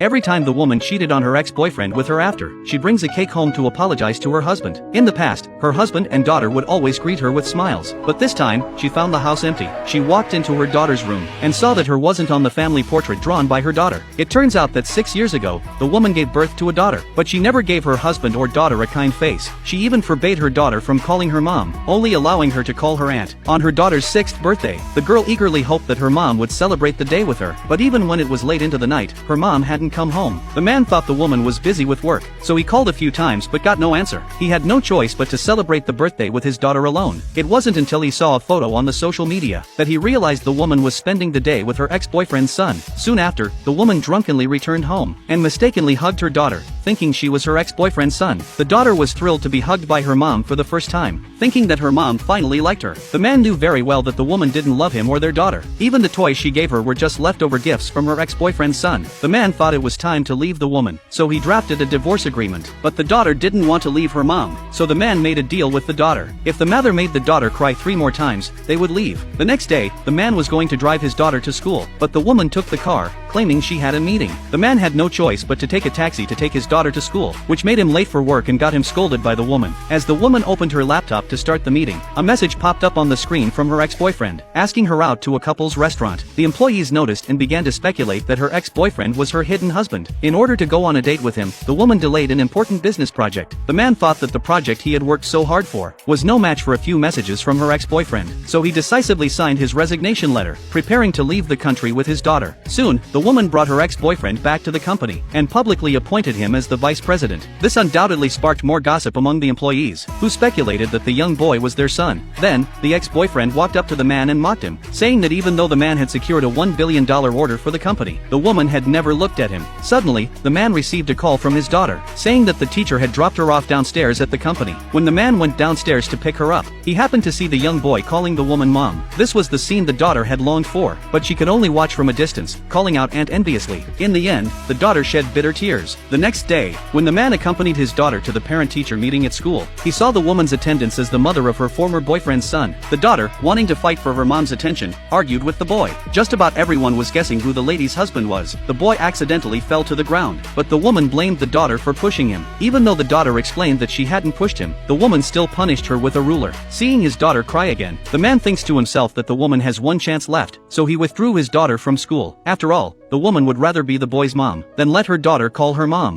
Every time the woman cheated on her ex-boyfriend with her after, she brings a cake home to apologize to her husband. In the past, her husband and daughter would always greet her with smiles. But this time, she found the house empty. She walked into her daughter's room and saw that her wasn't on the family portrait drawn by her daughter. It turns out that 6 years ago, the woman gave birth to a daughter, but she never gave her husband or daughter a kind face. She even forbade her daughter from calling her mom, only allowing her to call her aunt. On her daughter's 6th birthday, the girl eagerly hoped that her mom would celebrate the day with her, but even when it was late into the night, her mom hadn't come home. The man thought the woman was busy with work, so he called a few times but got no answer. He had no choice but to celebrate the birthday with his daughter alone. It wasn't until he saw a photo on the social media that he realized the woman was spending the day with her ex-boyfriend's son. Soon after, the woman drunkenly returned home and mistakenly hugged her daughter, thinking she was her ex-boyfriend's son. The daughter was thrilled to be hugged by her mom for the first time, thinking that her mom finally liked her. The man knew very well that the woman didn't love him or their daughter. Even the toys she gave her were just leftover gifts from her ex-boyfriend's son. The man thought it was time to leave the woman, so he drafted a divorce agreement. But the daughter didn't want to leave her mom, so the man made a deal with the daughter. If the mother made the daughter cry 3 more times, they would leave. The next day, the man was going to drive his daughter to school, but the woman took the car, claiming she had a meeting. The man had no choice but to take a taxi to take his daughter to school, which made him late for work and got him scolded by the woman. As the woman opened her laptop to start the meeting, a message popped up on the screen from her ex-boyfriend, asking her out to a couple's restaurant. The employees noticed and began to speculate that her ex-boyfriend was her hidden husband. In order to go on a date with him, the woman delayed an important business project. The man thought that the project he had worked so hard for was no match for a few messages from her ex-boyfriend, so he decisively signed his resignation letter, preparing to leave the country with his daughter. Soon, the woman brought her ex-boyfriend back to the company and publicly appointed him as the vice president. This undoubtedly sparked more gossip among the employees, who speculated that the young boy was their son. Then, the ex-boyfriend walked up to the man and mocked him, saying that even though the man had secured a $1 billion order for the company, the woman had never looked at him. Suddenly, the man received a call from his daughter, saying that the teacher had dropped her off downstairs at the company. When the man went downstairs to pick her up, he happened to see the young boy calling the woman mom. This was the scene the daughter had longed for, but she could only watch from a distance, calling out aunt enviously. In the end, the daughter shed bitter tears. The next day, when the man accompanied his daughter to the parent-teacher meeting at school, he saw the woman's attendance as the mother of her former boyfriend's son. The daughter, wanting to fight for her mom's attention, argued with the boy. Just about everyone was guessing who the lady's husband was. The boy accidentally fell to the ground, but the woman blamed the daughter for pushing him. Even though the daughter explained that she hadn't pushed him, the woman still punished her with a ruler. Seeing his daughter cry again, the man thinks to himself that the woman has one chance left, so he withdrew his daughter from school. After all, the woman would rather be the boy's mom than let her daughter call her mom.